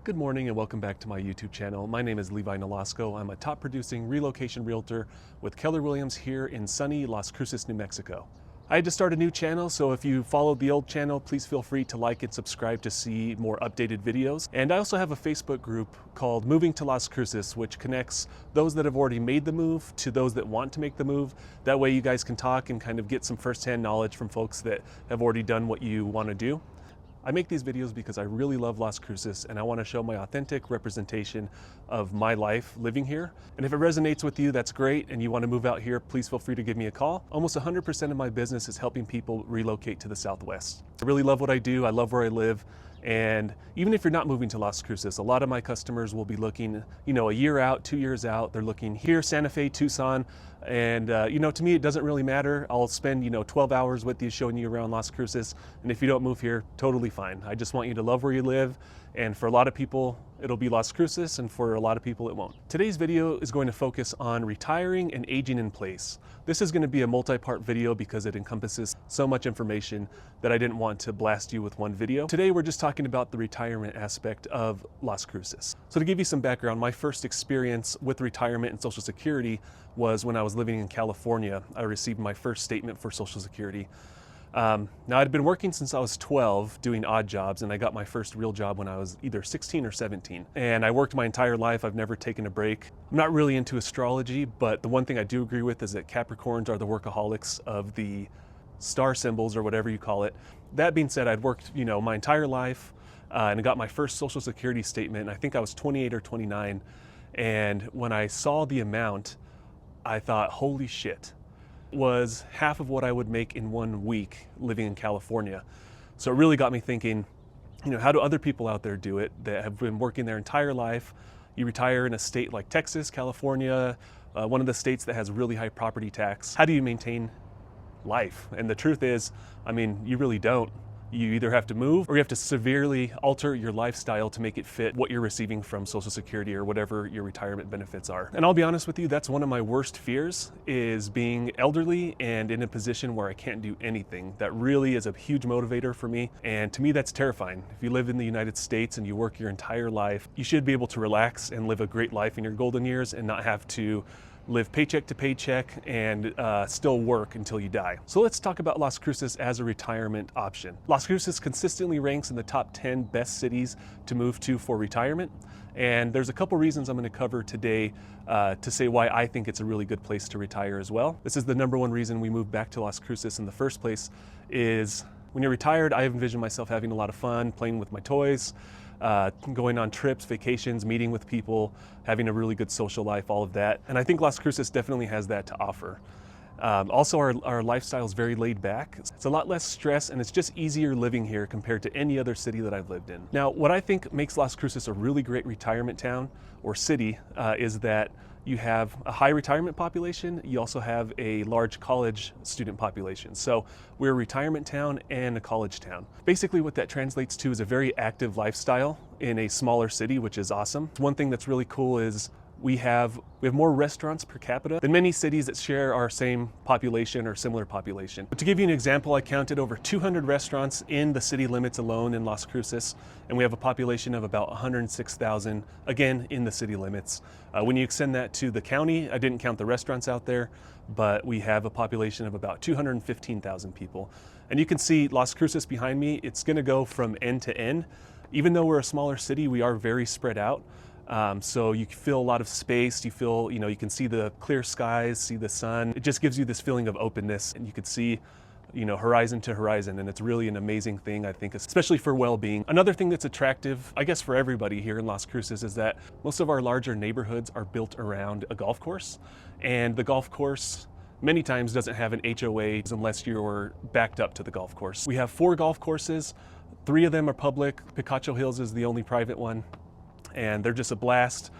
Good morning and welcome back to my YouTube channel. My name is Levi Nolasco. I'm a top producing relocation realtor with Keller Williams here in sunny Las Cruces, New Mexico. I had to start a new channel, so if you followed the old channel, please feel free to like and subscribe to see more updated videos. And I also have a Facebook group called Moving to Las Cruces, which connects those that have already made the move to those that want to make the move. That way you guys can talk and kind of get some firsthand knowledge from folks that have already done what you want to do. I make these videos because I really love Las Cruces and I want to show my authentic representation of my life living here. And if it resonates with you, that's great, and you want to move out here, please feel free to give me a call. Almost 100% of my business is helping people relocate to the Southwest. I really love what I do. I love where I live. And even if you're not moving to Las Cruces, a lot of my customers will be looking, a year out, 2 years out. They're looking here, Santa Fe, Tucson. And, to me, it doesn't really matter. I'll spend, 12 hours with you showing you around Las Cruces. And if you don't move here, totally fine. I just want you to love where you live. And for a lot of people, it'll be Las Cruces, and for a lot of people, it won't. Today's video is going to focus on retiring and aging in place. This is going to be a multi-part video because it encompasses so much information that I didn't want to blast you with one video. Today, we're just talking about the retirement aspect of Las Cruces. So to give you some background, my first experience with retirement and Social Security was when I was living in California. I received my first statement for Social Security. Now, I'd been working since I was 12 doing odd jobs, and I got my first real job when I was either 16 or 17. And I worked my entire life. I've never taken a break. I'm not really into astrology, but the one thing I do agree with is that Capricorns are the workaholics of the star symbols, or whatever you call it. That being said, I'd worked, my entire life, and I got my first Social Security statement. I think I was 28 or 29. And when I saw the amount, I thought, holy shit. Was half of what I would make in 1 week living in California. So it really got me thinking, how do other people out there do it that have been working their entire life? You retire in a state like Texas, California, one of the states that has really high property tax. How do you maintain life? And the truth is, you really don't. You either have to move or you have to severely alter your lifestyle to make it fit what you're receiving from Social Security or whatever your retirement benefits are. And I'll be honest with you, that's one of my worst fears, is being elderly and in a position where I can't do anything. That really is a huge motivator for me. And to me, that's terrifying. If you live in the United States and you work your entire life, you should be able to relax and live a great life in your golden years and not have to live paycheck to paycheck and still work until you die. So let's talk about Las Cruces as a retirement option. Las Cruces consistently ranks in the top 10 best cities to move to for retirement. And there's a couple reasons I'm going to cover today to say why I think it's a really good place to retire as well. This is the number one reason we moved back to Las Cruces in the first place, is when you're retired, I envision myself having a lot of fun, playing with my toys, going on trips, vacations, meeting with people, having a really good social life, all of that. And I think Las Cruces definitely has that to offer. Also, our lifestyle is very laid back. It's a lot less stress, and it's just easier living here compared to any other city that I've lived in. Now, what I think makes Las Cruces a really great retirement town or city is that you have a high retirement population. You also have a large college student population. So we're a retirement town and a college town. Basically what that translates to is a very active lifestyle in a smaller city, which is awesome. One thing that's really cool is we have more restaurants per capita than many cities that share our same population or similar population. But to give you an example, I counted over 200 restaurants in the city limits alone in Las Cruces, and we have a population of about 106,000, again, in the city limits. When you extend that to the county, I didn't count the restaurants out there, but we have a population of about 215,000 people. And you can see Las Cruces behind me, it's gonna go from end to end. Even though we're a smaller city, we are very spread out. So you feel a lot of space, you feel, you can see the clear skies, see the sun. It just gives you this feeling of openness, and you can see, horizon to horizon, and it's really an amazing thing, I think, especially for well-being. Another thing that's attractive, I guess, for everybody here in Las Cruces is that most of our larger neighborhoods are built around a golf course, and the golf course many times doesn't have an HOA unless you're backed up to the golf course. We have 4 golf courses, 3 of them are public. Picacho Hills is the only private one, and they're just a blast.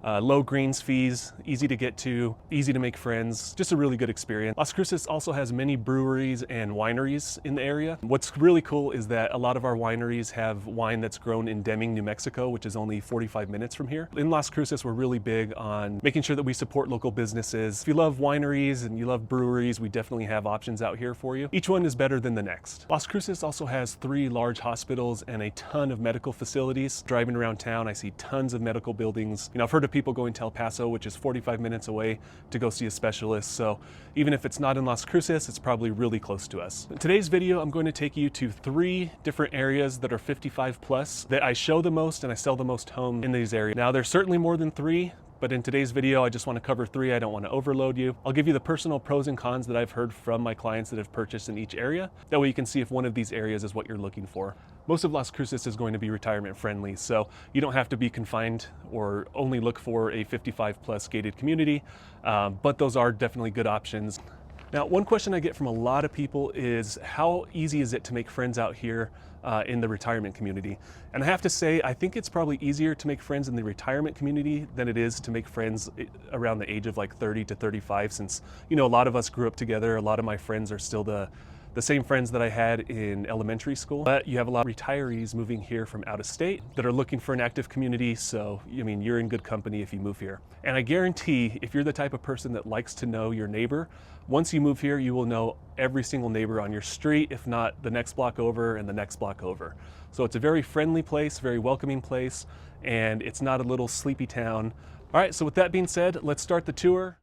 low greens fees, easy to get to, easy to make friends, just a really good experience. Las Cruces also has many breweries and wineries in the area. What's really cool is that a lot of our wineries have wine that's grown in Deming, New Mexico, which is only 45 minutes from here. In Las Cruces, we're really big on making sure that we support local businesses. If you love wineries and you love breweries, we definitely have options out here for you. Each one is better than the next. Las Cruces also has 3 large hospitals and a ton of medical facilities. Driving around town, I see tons of medical buildings. You know, I've heard of people going to El Paso, which is 45 minutes away, to go see a specialist. So even if it's not in Las Cruces, it's probably really close to us. In today's video, I'm going to take you to 3 different areas that are 55 plus that I show the most and I sell the most homes in these areas. Now, there's certainly more than 3, but in today's video, I just want to cover 3. I don't want to overload you. I'll give you the personal pros and cons that I've heard from my clients that have purchased in each area. That way you can see if one of these areas is what you're looking for. Most of Las Cruces is going to be retirement friendly, so you don't have to be confined or only look for a 55 plus gated community, but those are definitely good options. Now, one question I get from a lot of people is how easy is it to make friends out here in the retirement community? And I have to say, I think it's probably easier to make friends in the retirement community than it is to make friends around the age of like 30 to 35, since, you know, a lot of us grew up together. A lot of my friends are still the same friends that I had in elementary school. But you have a lot of retirees moving here from out of state that are looking for an active community. So, I mean, you're in good company if you move here. And I guarantee if you're the type of person that likes to know your neighbor, once you move here, you will know every single neighbor on your street, if not the next block over and the next block over. So it's a very friendly place, very welcoming place, and it's not a little sleepy town. All right, so with that being said, let's start the tour.